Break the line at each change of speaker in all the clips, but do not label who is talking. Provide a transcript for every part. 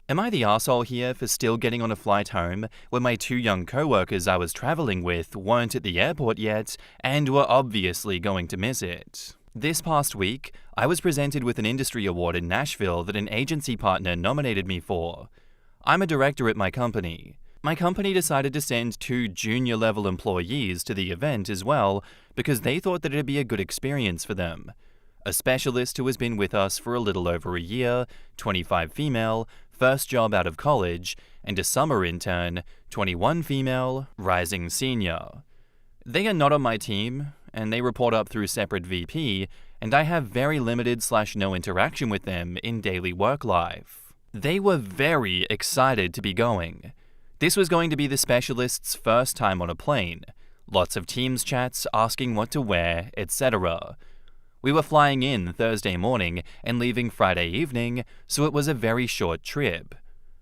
Am I the arsehole here for still getting on a flight home when my two young co-workers I was traveling with weren't at the airport yet and were obviously going to miss it? This past week, I was presented with an industry award in Nashville that an agency partner nominated me for. I'm a director at my company. My company decided to send two junior-level employees to the event as well because they thought that it'd be a good experience for them. A specialist who has been with us for a little over a year, 25 female, first job out of college, and a summer intern, 21 female, rising senior. They are not on my team, and they report up through separate VP, and I have very limited/no interaction with them in daily work life. They were very excited to be going. This was going to be the specialist's first time on a plane. Lots of Teams chats asking what to wear, etc. We were flying in Thursday morning and leaving Friday evening, so it was a very short trip.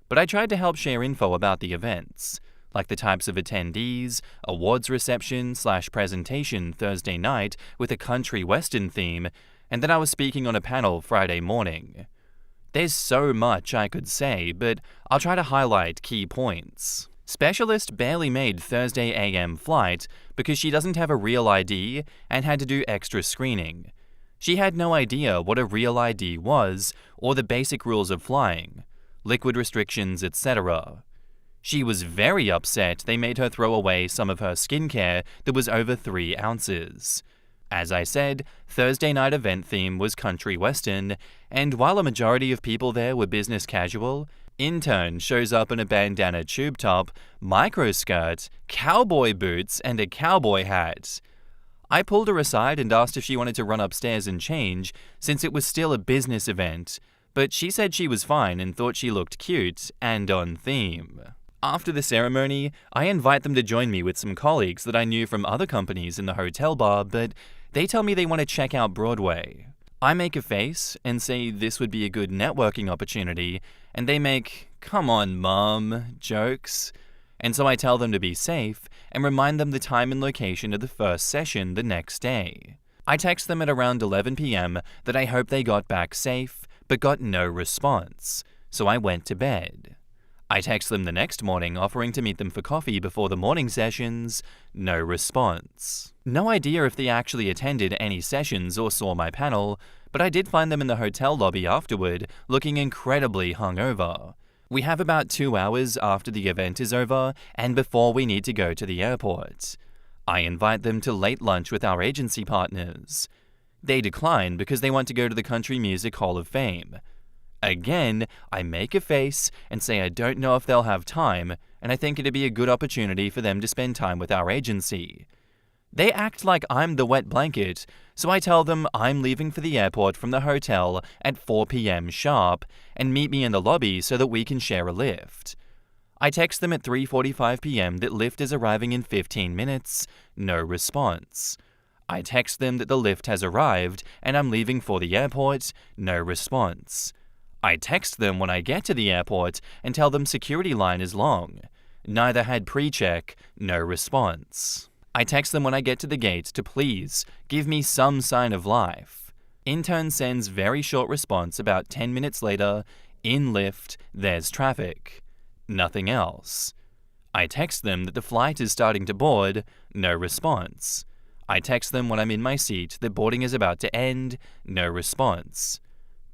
But I tried to help share info about the events, like the types of attendees, awards reception/presentation Thursday night with a country western theme, and that I was speaking on a panel Friday morning. There's so much I could say, but I'll try to highlight key points. Specialist barely made Thursday AM flight because she doesn't have a real ID and had to do extra screening. She had no idea what a real ID was or the basic rules of flying, liquid restrictions, etc. She was very upset they made her throw away some of her skincare that was over 3 ounces. As I said, Thursday night event theme was country western, and while a majority of people there were business casual, intern shows up in a bandana tube top, microskirt, cowboy boots, and a cowboy hat. I pulled her aside and asked if she wanted to run upstairs and change, since it was still a business event, but she said she was fine and thought she looked cute and on theme. After the ceremony, I invite them to join me with some colleagues that I knew from other companies in the hotel bar, but they tell me they want to check out Broadway. I make a face and say this would be a good networking opportunity, and they make "come on, mom" jokes. And so I tell them to be safe and remind them the time and location of the first session the next day. I text them at around 11 p.m. that I hope they got back safe, but got no response, so I went to bed. I text them the next morning offering to meet them for coffee before the morning sessions, no response. No idea if they actually attended any sessions or saw my panel, but I did find them in the hotel lobby afterward, looking incredibly hungover. We have about 2 hours after the event is over and before we need to go to the airport. I invite them to late lunch with our agency partners. They decline because they want to go to the Country Music Hall of Fame. Again, I make a face and say I don't know if they'll have time, and I think it'd be a good opportunity for them to spend time with our agency. They act like I'm the wet blanket, so I tell them I'm leaving for the airport from the hotel at 4 p.m. sharp, and meet me in the lobby so that we can share a lift. I text them at 3:45 p.m. that lift is arriving in 15 minutes, no response. I text them that the lift has arrived and I'm leaving for the airport, no response. I text them when I get to the airport and tell them security line is long. Neither had pre-check, no response. I text them when I get to the gate to please give me some sign of life. Intern sends very short response about 10 minutes later, in lift, there's traffic. Nothing else. I text them that the flight is starting to board, no response. I text them when I'm in my seat that boarding is about to end, no response.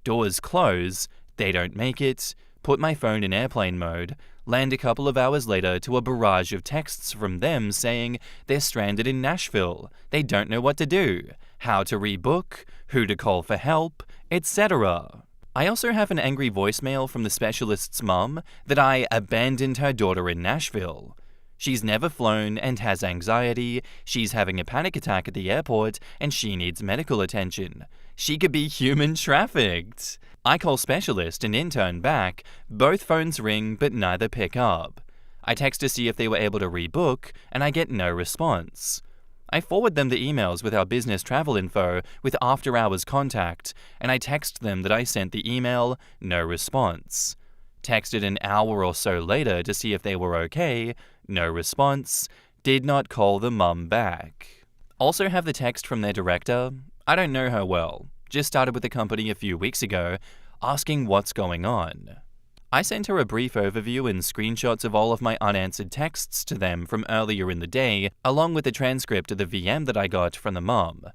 Doors close, they don't make it, put my phone in airplane mode, land a couple of hours later to a barrage of texts from them saying they're stranded in Nashville, they don't know what to do, how to rebook, who to call for help, etc. I also have an angry voicemail from the specialist's mum that I abandoned her daughter in Nashville. She's never flown and has anxiety, she's having a panic attack at the airport, and she needs medical attention. She could be human trafficked. I call specialist and intern back, both phones ring but neither pick up. I text to see if they were able to rebook, and I get no response. I forward them the emails with our business travel info with after-hours contact, and I text them that I sent the email, no response. Texted an hour or so later to see if they were okay, no response. Did not call the mum back. Also have the text from their director. I don't know her well. Just started with the company a few weeks ago, asking what's going on. I sent her a brief overview and screenshots of all of my unanswered texts to them from earlier in the day, along with the transcript of the VM that I got from the mom.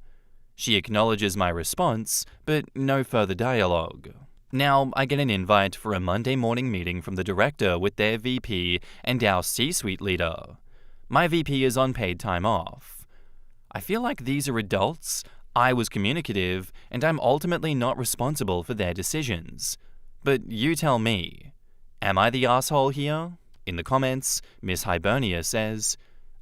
She acknowledges my response, but no further dialogue. Now, I get an invite for a Monday morning meeting from the director with their VP and our C-suite leader. My VP is on paid time off. I feel like these are adults, I was communicative, and I'm ultimately not responsible for their decisions. But you tell me, am I the asshole here? In the comments, Miss Hibernia says,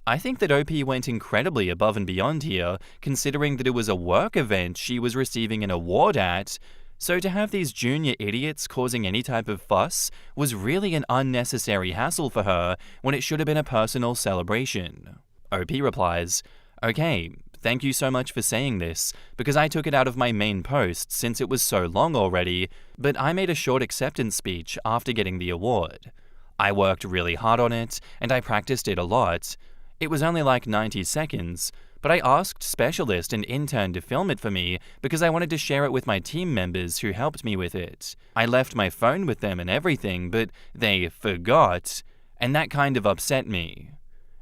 I think that OP went incredibly above and beyond here, considering that it was a work event she was receiving an award at, so to have these junior idiots causing any type of fuss was really an unnecessary hassle for her when it should have been a personal celebration. OP replies, okay, thank you so much for saying this, because I took it out of my main post since it was so long already, but I made a short acceptance speech after getting the award. I worked really hard on it, and I practiced it a lot. It was only like 90 seconds, but I asked specialist and intern to film it for me because I wanted to share it with my team members who helped me with it. I left my phone with them and everything, but they forgot, and that kind of upset me.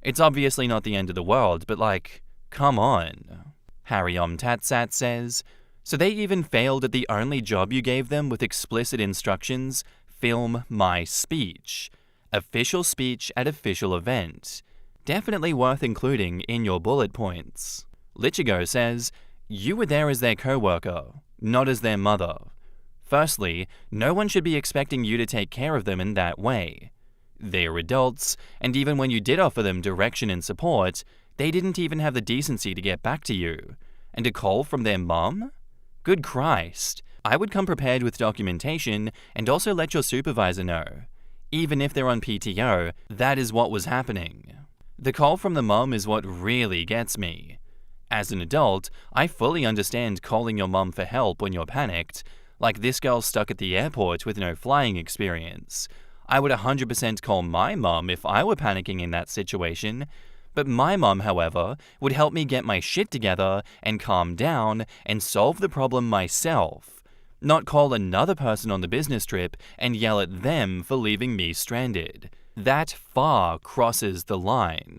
It's obviously not the end of the world, but like, come on. Harry Tatsat says, so they even failed at the only job you gave them with explicit instructions, film my speech. Official speech at official event. Definitely worth including in your bullet points. Lichigo says, you were there as their co-worker, not as their mother. Firstly, no one should be expecting you to take care of them in that way. They're adults, and even when you did offer them direction and support, they didn't even have the decency to get back to you. And a call from their mom? Good Christ. I would come prepared with documentation and also let your supervisor know. Even if they're on PTO, that is what was happening. The call from the mom is what really gets me. As an adult, I fully understand calling your mom for help when you're panicked, like this girl's stuck at the airport with no flying experience. I would 100% call my mom if I were panicking in that situation, but my mom, however, would help me get my shit together and calm down and solve the problem myself, not call another person on the business trip and yell at them for leaving me stranded. That far crosses the line.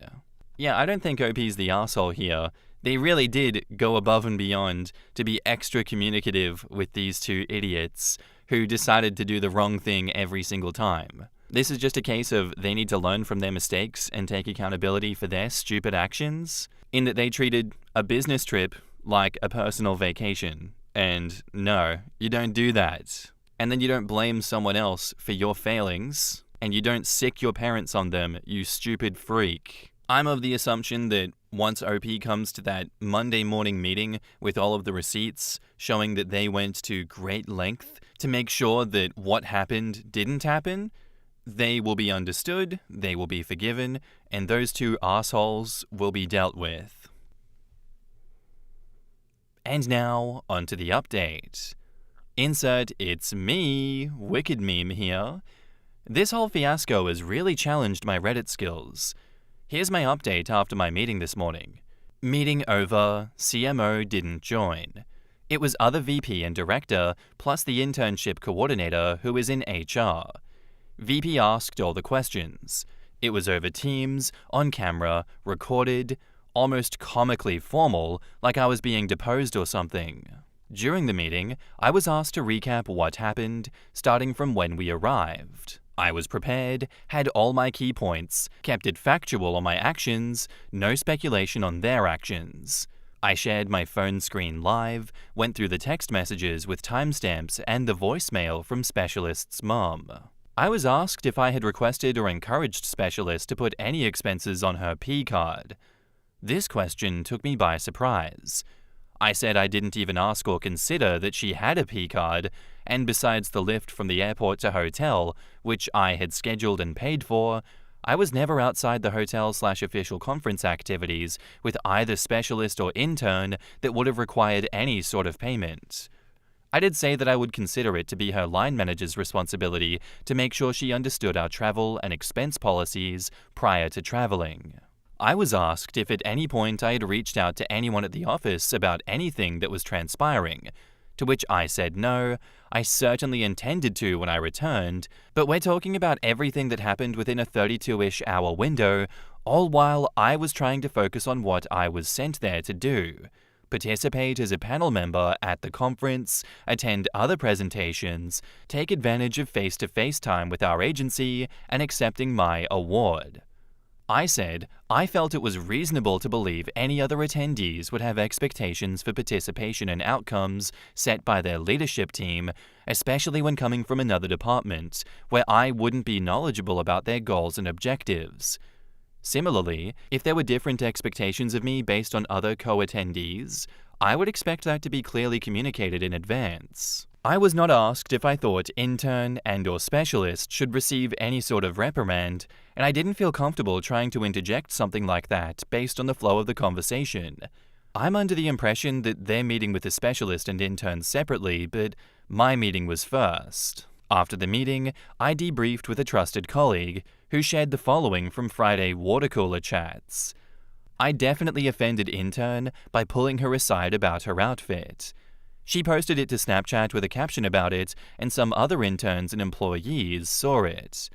Yeah, I don't think OP's the arsehole here. They really did go above and beyond to be extra communicative with these two idiots who decided to do the wrong thing every single time. This is just a case of they need to learn from their mistakes and take accountability for their stupid actions, in that they treated a business trip like a personal vacation. And no, you don't do that. And then you don't blame someone else for your failings, and you don't sick your parents on them, you stupid freak. I'm of the assumption that once OP comes to that Monday morning meeting with all of the receipts showing that they went to great length to make sure that what happened didn't happen, they will be understood, they will be forgiven, and those two assholes will be dealt with. And now, onto the update. Insert it's me, Wicked Meme here. This whole fiasco has really challenged my Reddit skills. Here's my update after my meeting this morning. Meeting over, CMO didn't join. It was other VP and director, plus the internship coordinator who is in HR. VP asked all the questions. It was over Teams, on camera, recorded, almost comically formal, like I was being deposed or something. During the meeting, I was asked to recap what happened, starting from when we arrived. I was prepared, had all my key points, kept it factual on my actions, no speculation on their actions. I shared my phone screen live, went through the text messages with timestamps and the voicemail from Specialist's mom. I was asked if I had requested or encouraged Specialist to put any expenses on her P card. This question took me by surprise. I said I didn't even ask or consider that she had a P card, and besides the lift from the airport to hotel, which I had scheduled and paid for, I was never outside the hotel/official conference activities with either specialist or intern that would have required any sort of payment. I did say that I would consider it to be her line manager's responsibility to make sure she understood our travel and expense policies prior to traveling. I was asked if at any point I had reached out to anyone at the office about anything that was transpiring, to which I said no, I certainly intended to when I returned, but we're talking about everything that happened within a 32-ish hour window, all while I was trying to focus on what I was sent there to do. Participate as a panel member at the conference, attend other presentations, take advantage of face-to-face time with our agency, and accepting my award. I said I felt it was reasonable to believe any other attendees would have expectations for participation and outcomes set by their leadership team, especially when coming from another department, where I wouldn't be knowledgeable about their goals and objectives. Similarly, if there were different expectations of me based on other co-attendees, I would expect that to be clearly communicated in advance. I was not asked if I thought intern and/or specialist should receive any sort of reprimand, and I didn't feel comfortable trying to interject something like that based on the flow of the conversation. I'm under the impression that they're meeting with the specialist and intern separately, but my meeting was first. After the meeting, I debriefed with a trusted colleague who shared the following from Friday water cooler chats. I definitely offended intern by pulling her aside about her outfit. She posted it to Snapchat with a caption about it, and some other interns and employees saw it.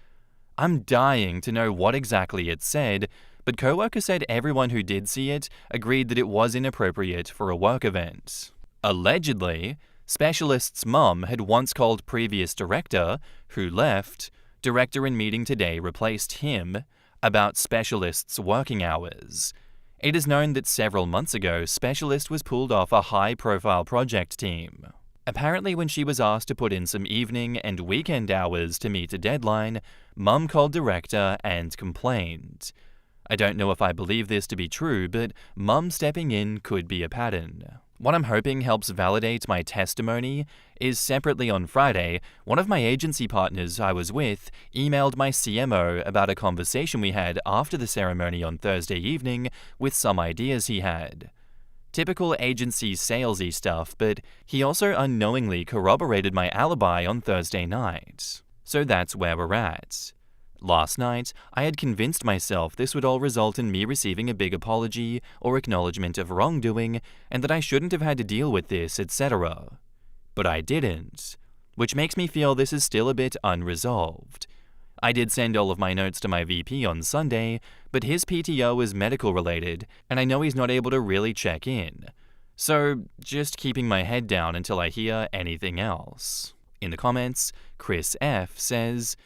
I'm dying to know what exactly it said, but coworker said everyone who did see it agreed that it was inappropriate for a work event. Allegedly, specialist's mom had once called previous director, who left, director in meeting today replaced him, about specialist's working hours. It is known that several months ago, Specialist was pulled off a high-profile project team. Apparently, when she was asked to put in some evening and weekend hours to meet a deadline, Mum called Director and complained. I don't know if I believe this to be true, but Mum stepping in could be a pattern. What I'm hoping helps validate my testimony is separately on Friday, one of my agency partners I was with emailed my CMO about a conversation we had after the ceremony on Thursday evening with some ideas he had. Typical agency salesy stuff, but he also unknowingly corroborated my alibi on Thursday night. So that's where we're at. Last night, I had convinced myself this would all result in me receiving a big apology or acknowledgement of wrongdoing, and that I shouldn't have had to deal with this, etc. But I didn't, which makes me feel this is still a bit unresolved. I did send all of my notes to my VP on Sunday, but his PTO is medical related, and I know he's not able to really check in. So, just keeping my head down until I hear anything else. In the comments, Chris F. says,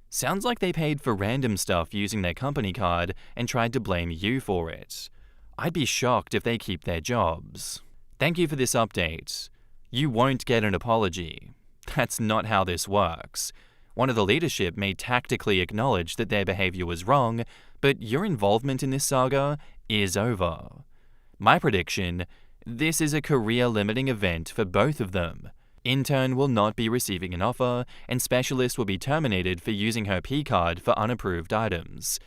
"Sounds like they paid for random stuff using their company card and tried to blame you for it. I'd be shocked if they keep their jobs. Thank you for this update. You won't get an apology. That's not how this works. One of the leadership may tactically acknowledge that their behavior was wrong, but your involvement in this saga is over. My prediction, this is a career-limiting event for both of them. Intern will not be receiving an offer, and Specialist will be terminated for using her P-card for unapproved items.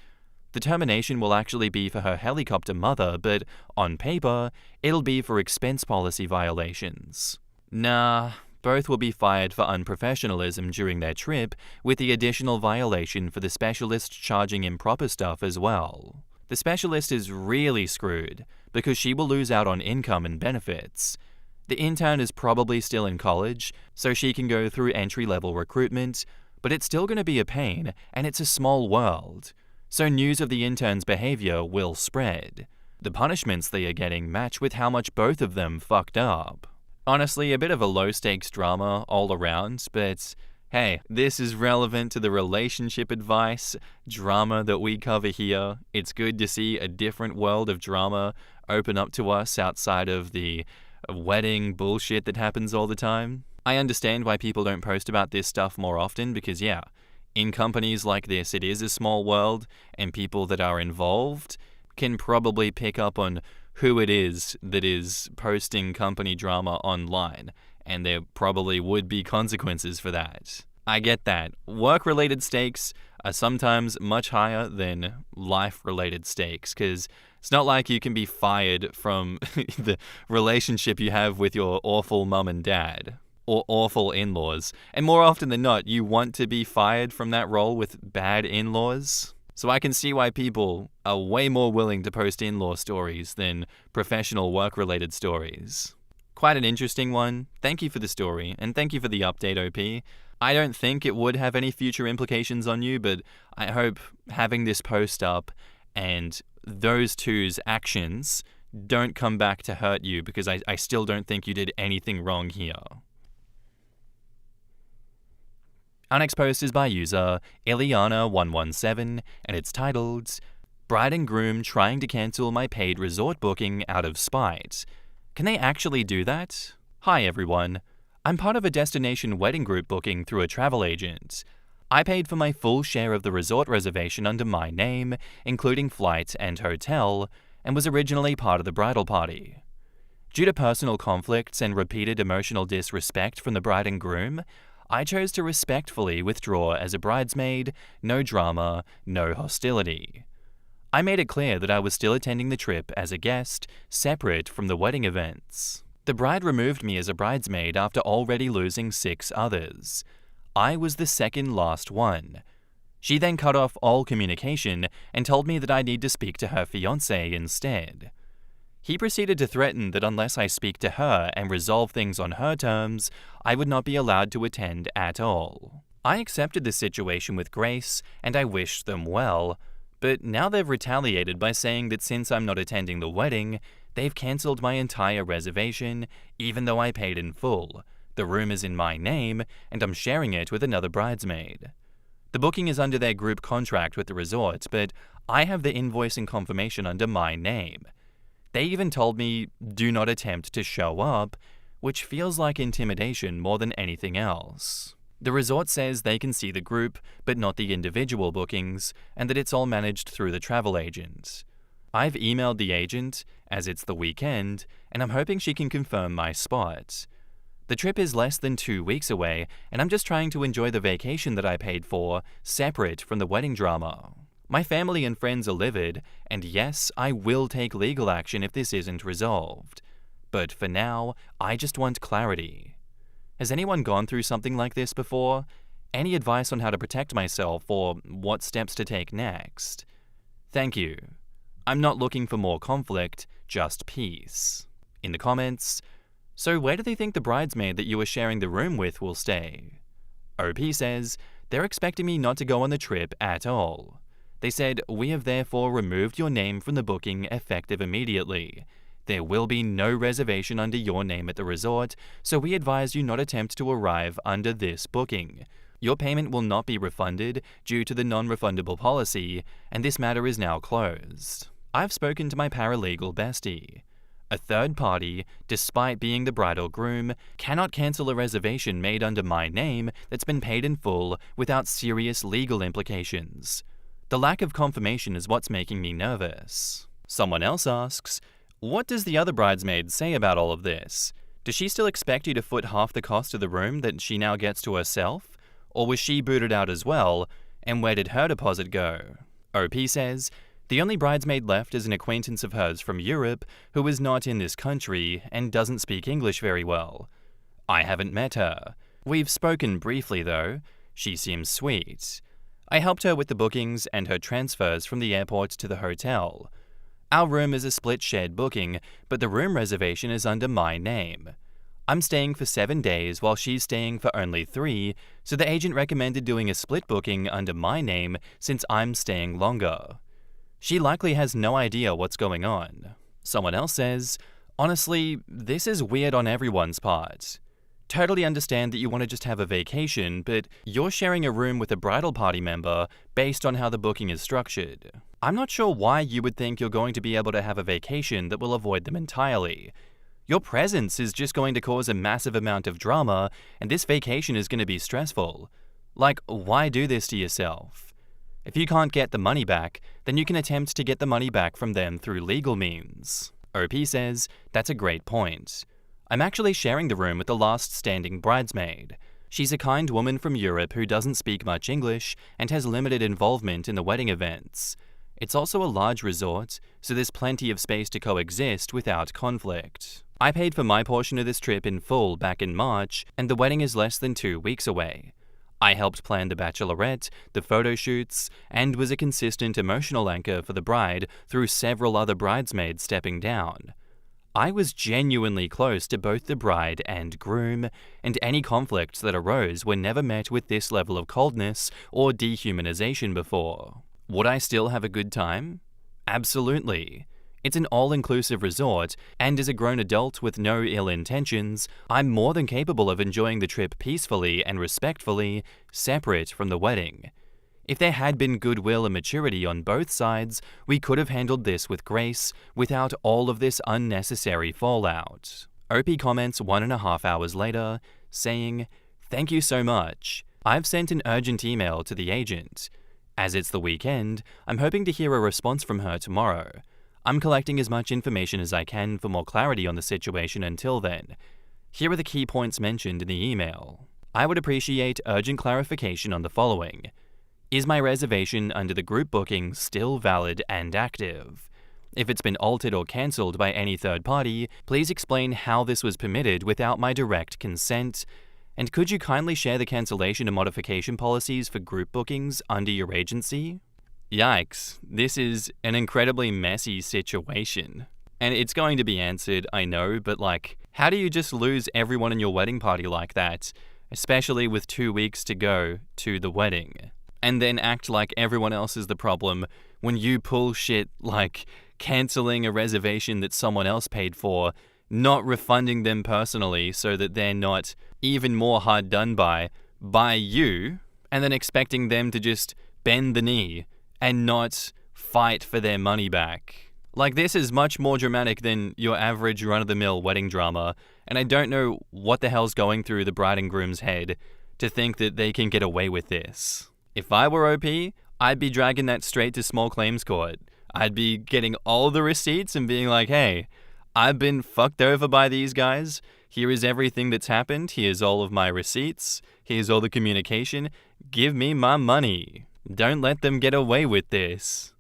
The termination will actually be for her helicopter mother, but on paper, it'll be for expense policy violations. Nah, both will be fired for unprofessionalism during their trip, with the additional violation for the Specialist charging improper stuff as well. The Specialist is really screwed, because she will lose out on income and benefits. The intern is probably still in college, so she can go through entry-level recruitment, but it's still going to be a pain, and it's a small world. So news of the intern's behavior will spread. The punishments they are getting match with how much both of them fucked up. Honestly, a bit of a low-stakes drama all around, but hey, this is relevant to the relationship advice drama that we cover here. It's good to see a different world of drama open up to us outside of the wedding bullshit that happens all the time. I understand why people don't post about this stuff more often because, yeah, in companies like this, it is a small world, and people that are involved can probably pick up on who it is that is posting company drama online, and there probably would be consequences for that. I get that. Work-related stakes are sometimes much higher than life-related stakes, because it's not like you can be fired from the relationship you have with your awful mum and dad, or awful in-laws. And more often than not, you want to be fired from that role with bad in-laws. So I can see why people are way more willing to post in-law stories than professional work-related stories. Quite an interesting one. Thank you for the story, and thank you for the update, OP. I don't think it would have any future implications on you, but I hope having this post up and those two's actions don't come back to hurt you, because I still don't think you did anything wrong here. Our next post is by user Iliana117, and it's titled, "Bride and groom trying to cancel my paid resort booking out of spite. Can they actually do that? Hi everyone. I'm part of a destination wedding group booking through a travel agent. I paid for my full share of the resort reservation under my name, including flight and hotel, and was originally part of the bridal party. Due to personal conflicts and repeated emotional disrespect from the bride and groom, I chose to respectfully withdraw as a bridesmaid, no drama, no hostility. I made it clear that I was still attending the trip as a guest, separate from the wedding events. The bride removed me as a bridesmaid after already losing 6 others. I was the second last one. She then cut off all communication and told me that I need to speak to her fiancé instead. He proceeded to threaten that unless I speak to her and resolve things on her terms, I would not be allowed to attend at all. I accepted the situation with grace and I wished them well, but now they've retaliated by saying that since I'm not attending the wedding, they've cancelled my entire reservation, even though I paid in full. The room is in my name, and I'm sharing it with another bridesmaid. The booking is under their group contract with the resort, but I have the invoice and confirmation under my name. They even told me, do not attempt to show up, which feels like intimidation more than anything else. The resort says they can see the group, but not the individual bookings, and that it's all managed through the travel agent. I've emailed the agent, as it's the weekend, and I'm hoping she can confirm my spot. The trip is less than 2 weeks away, and I'm just trying to enjoy the vacation that I paid for, separate from the wedding drama. My family and friends are livid, and yes, I will take legal action if this isn't resolved. But for now, I just want clarity. Has anyone gone through something like this before? Any advice on how to protect myself or what steps to take next? Thank you. I'm not looking for more conflict, just peace." In the comments, "So where do they think the bridesmaid that you were sharing the room with will stay?" OP says, "They're expecting me not to go on the trip at all. They said, we have therefore removed your name from the booking effective immediately. There will be no reservation under your name at the resort, so we advise you not attempt to arrive under this booking. Your payment will not be refunded due to the non-refundable policy, and this matter is now closed. I've spoken to my paralegal bestie. A third party, despite being the bride or groom, cannot cancel a reservation made under my name that's been paid in full without serious legal implications. The lack of confirmation is what's making me nervous." Someone else asks, "What does the other bridesmaid say about all of this? Does she still expect you to foot half the cost of the room that she now gets to herself? Or was she booted out as well, and where did her deposit go?" OP says, "The only bridesmaid left is an acquaintance of hers from Europe who is not in this country and doesn't speak English very well. I haven't met her. We've spoken briefly though. She seems sweet. I helped her with the bookings and her transfers from the airport to the hotel. Our room is a split shared booking, but the room reservation is under my name. I'm staying for 7 days while she's staying for only 3, so the agent recommended doing a split booking under my name since I'm staying longer. She likely has no idea what's going on." Someone else says, "Honestly, this is weird on everyone's part. Totally understand that you want to just have a vacation, but you're sharing a room with a bridal party member based on how the booking is structured. I'm not sure why you would think you're going to be able to have a vacation that will avoid them entirely. Your presence is just going to cause a massive amount of drama, and this vacation is going to be stressful. Like, why do this to yourself? If you can't get the money back, then you can attempt to get the money back from them through legal means." OP says, "That's a great point. I'm actually sharing the room with the last standing bridesmaid. She's a kind woman from Europe who doesn't speak much English and has limited involvement in the wedding events. It's also a large resort, so there's plenty of space to coexist without conflict. I paid for my portion of this trip in full back in March, and the wedding is less than 2 weeks away. I helped plan the bachelorette, the photo shoots, and was a consistent emotional anchor for the bride through several other bridesmaids stepping down. I was genuinely close to both the bride and groom, and any conflicts that arose were never met with this level of coldness or dehumanization before. Would I still have a good time? Absolutely. It's an all-inclusive resort, and as a grown adult with no ill intentions, I'm more than capable of enjoying the trip peacefully and respectfully, separate from the wedding. If there had been goodwill and maturity on both sides, we could have handled this with grace, without all of this unnecessary fallout. Opie comments 1.5 hours later, saying, "Thank you so much. I've sent an urgent email to the agent. As it's the weekend, I'm hoping to hear a response from her tomorrow. I'm collecting as much information as I can for more clarity on the situation until then. Here are the key points mentioned in the email. I would appreciate urgent clarification on the following. Is my reservation under the group booking still valid and active? If it's been altered or cancelled by any third party, please explain how this was permitted without my direct consent. And could you kindly share the cancellation and modification policies for group bookings under your agency?" Yikes, this is an incredibly messy situation. And it's going to be answered, I know, but how do you just lose everyone in your wedding party like that, especially with 2 weeks to go to the wedding? And then act like everyone else is the problem when you pull shit like cancelling a reservation that someone else paid for, not refunding them personally so that they're not even more hard done by you, and then expecting them to just bend the knee and not fight for their money back. This is much more dramatic than your average run-of-the-mill wedding drama, and I don't know what the hell's going through the bride and groom's head to think that they can get away with this. If I were OP, I'd be dragging that straight to small claims court. I'd be getting all the receipts and being like, hey, I've been fucked over by these guys. Here is everything that's happened. Here's all of my receipts. Here's all the communication. Give me my money. Don't let them get away with this.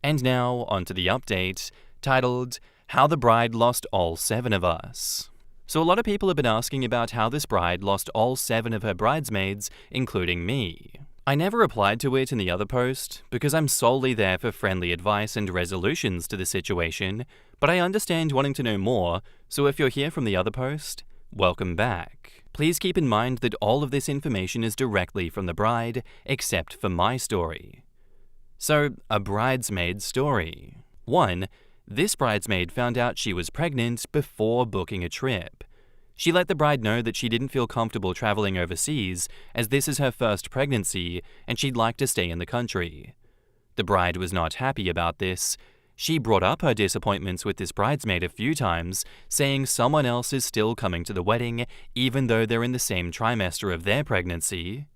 And now, onto the update, titled, How the Bride Lost All 7 of Us. So a lot of people have been asking about how this bride lost all 7 of her bridesmaids, including me. I never replied to it in the other post, because I'm solely there for friendly advice and resolutions to the situation, but I understand wanting to know more, so if you're here from the other post, welcome back. Please keep in mind that all of this information is directly from the bride, except for my story. So, a bridesmaid story. 1. This bridesmaid found out she was pregnant before booking a trip. She let the bride know that she didn't feel comfortable traveling overseas, as this is her first pregnancy and she'd like to stay in the country. The bride was not happy about this. She brought up her disappointments with this bridesmaid a few times, saying someone else is still coming to the wedding even though they're in the same trimester of their pregnancy.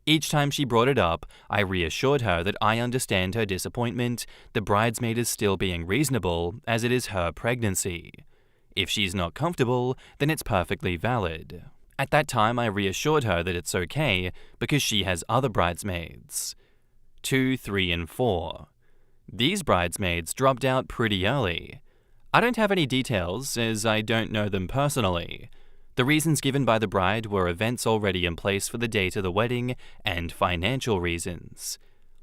Each time she brought it up, I reassured her that I understand her disappointment, the bridesmaid is still being reasonable, as it is her pregnancy. If she's not comfortable, then it's perfectly valid. At that time, I reassured her that it's okay, because she has other bridesmaids. 2, 3, and 4. These bridesmaids dropped out pretty early. I don't have any details, as I don't know them personally. The reasons given by the bride were events already in place for the date of the wedding and financial reasons.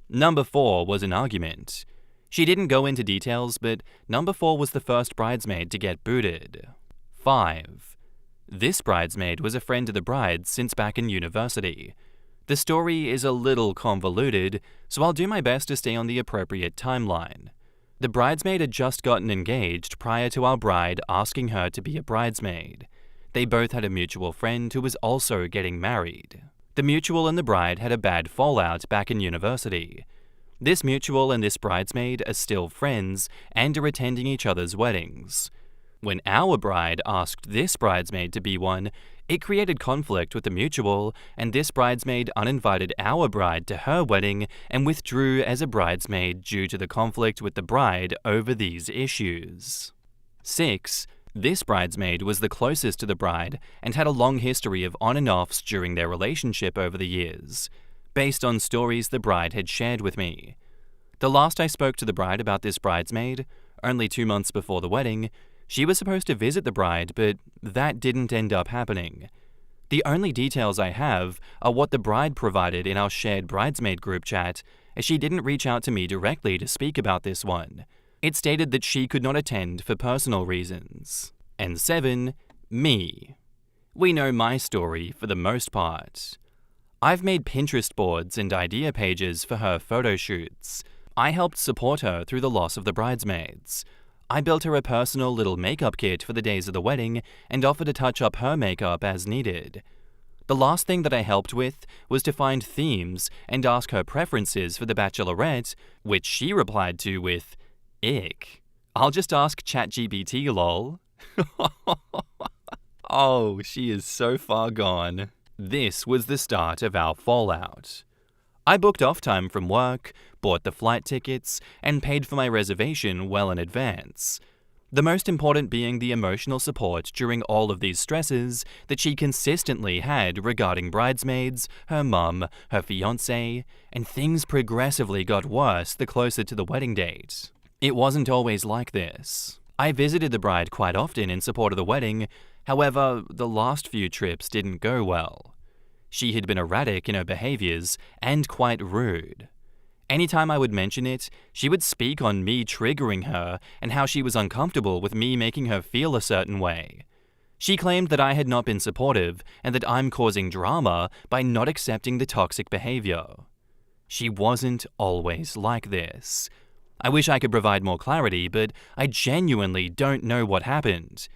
Number 4 was an argument. She didn't go into details, but number 4 was the first bridesmaid to get booted. 5. This bridesmaid was a friend of the bride since back in university. The story is a little convoluted, so I'll do my best to stay on the appropriate timeline. The bridesmaid had just gotten engaged prior to our bride asking her to be a bridesmaid. They both had a mutual friend who was also getting married. The mutual and the bride had a bad fallout back in university. This mutual and this bridesmaid are still friends and are attending each other's weddings. When our bride asked this bridesmaid to be one, it created conflict with the mutual, and this bridesmaid uninvited our bride to her wedding and withdrew as a bridesmaid due to the conflict with the bride over these issues. 6. This bridesmaid was the closest to the bride and had a long history of on and offs during their relationship over the years, based on stories the bride had shared with me. The last I spoke to the bride about this bridesmaid, only 2 months before the wedding, she was supposed to visit the bride, but that didn't end up happening. The only details I have are what the bride provided in our shared bridesmaid group chat, as she didn't reach out to me directly to speak about this one. It stated that she could not attend for personal reasons. And 7. Me. We know my story for the most part. I've made Pinterest boards and idea pages for her photo shoots. I helped support her through the loss of the bridesmaids. I built her a personal little makeup kit for the days of the wedding and offered to touch up her makeup as needed. The last thing that I helped with was to find themes and ask her preferences for the bachelorette, which she replied to with, "Ick. I'll just ask ChatGPT, lol." Oh, she is so far gone. This was the start of our fallout. I booked off time from work, bought the flight tickets, and paid for my reservation well in advance. The most important being the emotional support during all of these stresses that she consistently had regarding bridesmaids, her mum, her fiancé, and things progressively got worse the closer to the wedding date. It wasn't always like this. I visited the bride quite often in support of the wedding, however, the last few trips didn't go well. She had been erratic in her behaviors and quite rude. Anytime I would mention it, she would speak on me triggering her and how she was uncomfortable with me making her feel a certain way. She claimed that I had not been supportive and that I'm causing drama by not accepting the toxic behavior. She wasn't always like this. I wish I could provide more clarity, but I genuinely don't know what happened.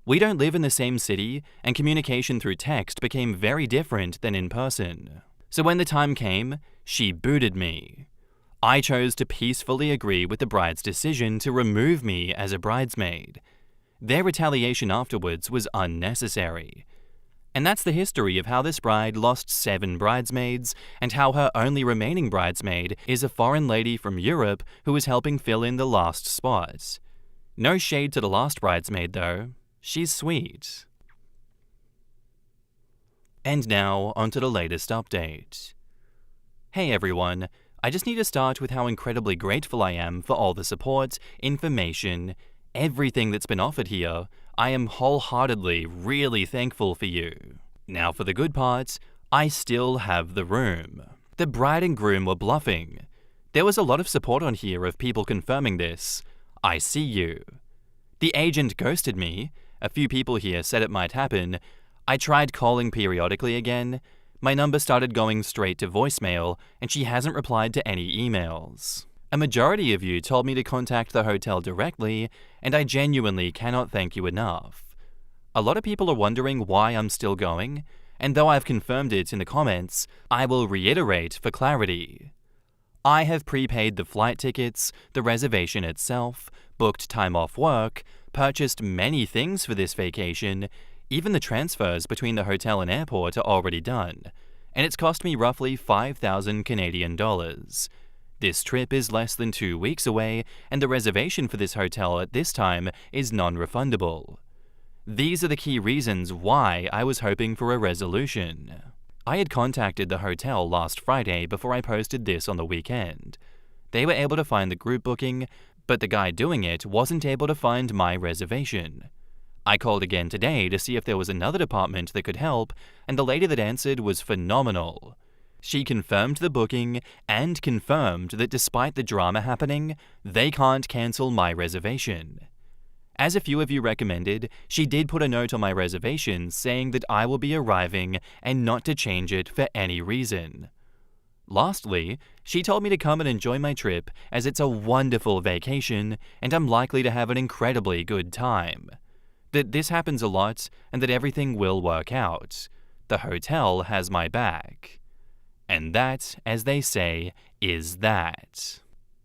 We don't live in the same city, and communication through text became very different than in person. So when the time came, she booted me. I chose to peacefully agree with the bride's decision to remove me as a bridesmaid. Their retaliation afterwards was unnecessary. And that's the history of how this bride lost 7 bridesmaids and how her only remaining bridesmaid is a foreign lady from Europe who is helping fill in the last spot. No shade to the last bridesmaid though. She's sweet. And now, onto the latest update. Hey everyone, I just need to start with how incredibly grateful I am for all the support, information, everything that's been offered here. I am wholeheartedly really thankful for you. Now for the good part, I still have the room. The bride and groom were bluffing. There was a lot of support on here of people confirming this. I see you. The agent ghosted me. A few people here said it might happen. I tried calling periodically again. My number started going straight to voicemail, and she hasn't replied to any emails. A majority of you told me to contact the hotel directly, and I genuinely cannot thank you enough. A lot of people are wondering why I'm still going, and though I've confirmed it in the comments, I will reiterate for clarity. I have prepaid the flight tickets, the reservation itself, booked time off work, purchased many things for this vacation. Even the transfers between the hotel and airport are already done, and it's cost me roughly 5,000 Canadian dollars. This trip is less than 2 weeks away, and the reservation for this hotel at this time is non-refundable. These are the key reasons why I was hoping for a resolution. I had contacted the hotel last Friday before I posted this on the weekend. They were able to find the group booking, but the guy doing it wasn't able to find my reservation. I called again today to see if there was another department that could help, and the lady that answered was phenomenal. She confirmed the booking and confirmed that despite the drama happening, they can't cancel my reservation. As a few of you recommended, she did put a note on my reservation saying that I will be arriving and not to change it for any reason. Lastly, she told me to come and enjoy my trip as it's a wonderful vacation and I'm likely to have an incredibly good time. That this happens a lot and that everything will work out. The hotel has my back. And that, as they say, is that.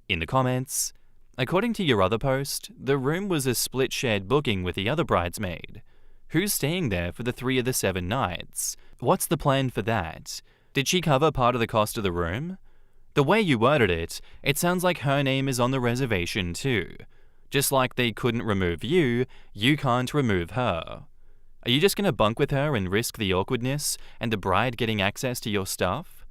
In the comments, according to your other post, the room was a split shared booking with the other bridesmaid. Who's staying there for the 3 of the 7 nights? What's the plan for that? Did she cover part of the cost of the room? The way you worded it, it sounds like her name is on the reservation too. Just like they couldn't remove you, you can't remove her. Are you just gonna bunk with her and risk the awkwardness and the bride getting access to your stuff?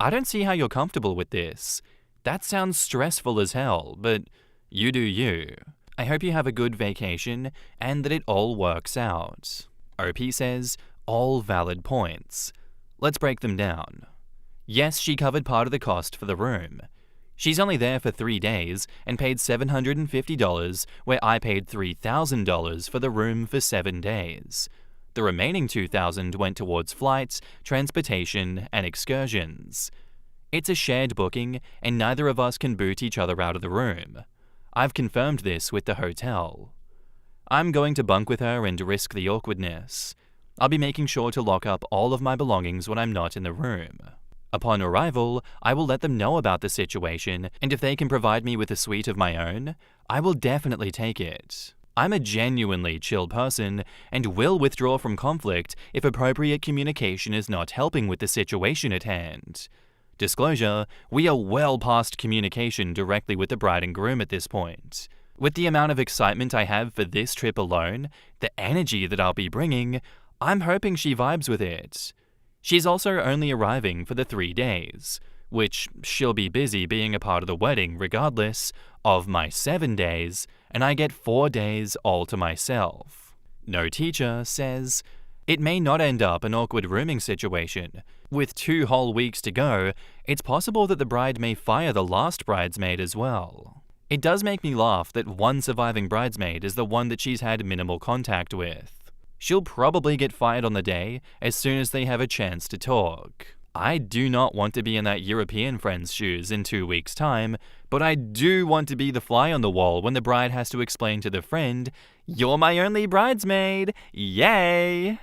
I don't see how you're comfortable with this. That sounds stressful as hell, but you do you. I hope you have a good vacation and that it all works out. OP says, all valid points. Let's break them down. Yes, she covered part of the cost for the room. She's only there for 3 days and paid $750, where I paid $3,000 for the room for 7 days. The remaining $2,000 went towards flights, transportation, and excursions. It's a shared booking, and neither of us can boot each other out of the room. I've confirmed this with the hotel. I'm going to bunk with her and risk the awkwardness. I'll be making sure to lock up all of my belongings when I'm not in the room. Upon arrival, I will let them know about the situation, and if they can provide me with a suite of my own, I will definitely take it. I'm a genuinely chill person and will withdraw from conflict if appropriate communication is not helping with the situation at hand. Disclosure, we are well past communication directly with the bride and groom at this point. With the amount of excitement I have for this trip alone, the energy that I'll be bringing, I'm hoping she vibes with it. She's also only arriving for the 3 days, which she'll be busy being a part of the wedding regardless of my 7 days, and I get 4 days all to myself. No teacher says, it may not end up an awkward rooming situation. With 2 whole weeks to go, it's possible that the bride may fire the last bridesmaid as well. It does make me laugh that one surviving bridesmaid is the one that she's had minimal contact with. She'll probably get fired on the day as soon as they have a chance to talk. I do not want to be in that European friend's shoes in 2 weeks' time, but I do want to be the fly on the wall when the bride has to explain to the friend, "You're my only bridesmaid! Yay!"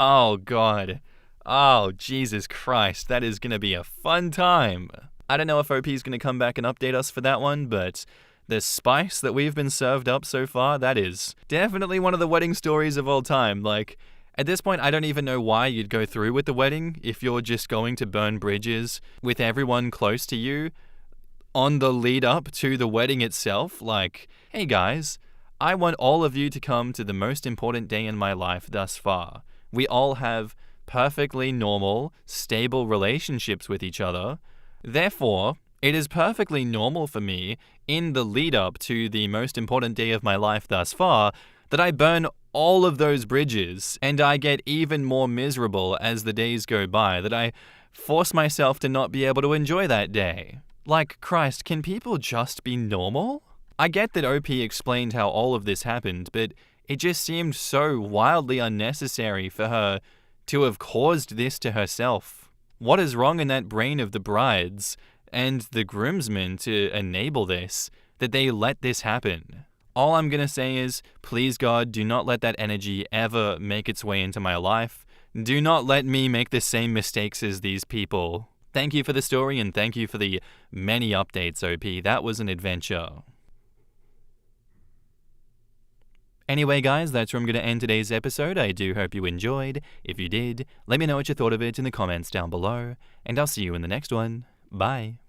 Oh God. Oh, Jesus Christ, that is gonna be a fun time. I don't know if OP's gonna come back and update us for that one, but the spice that we've been served up so far, that is definitely one of the wedding stories of all time. Like, at this point, I don't even know why you'd go through with the wedding if you're just going to burn bridges with everyone close to you on the lead up to the wedding itself. Like, hey guys, I want all of you to come to the most important day in my life thus far. We all have perfectly normal, stable relationships with each other. Therefore, it is perfectly normal for me, in the lead up to the most important day of my life thus far, that I burn all of those bridges, and I get even more miserable as the days go by, that I force myself to not be able to enjoy that day. Like, Christ, can people just be normal? I get that OP explained how all of this happened, but it just seemed so wildly unnecessary for her to have caused this to herself. What is wrong in that brain of the brides and the groomsmen to enable this, that they let this happen? All I'm gonna say is, please God, do not let that energy ever make its way into my life. Do not let me make the same mistakes as these people. Thank you for the story and thank you for the many updates, OP. That was an adventure. Anyway guys, that's where I'm going to end today's episode. I do hope you enjoyed. If you did, let me know what you thought of it in the comments down below, and I'll see you in the next one. Bye.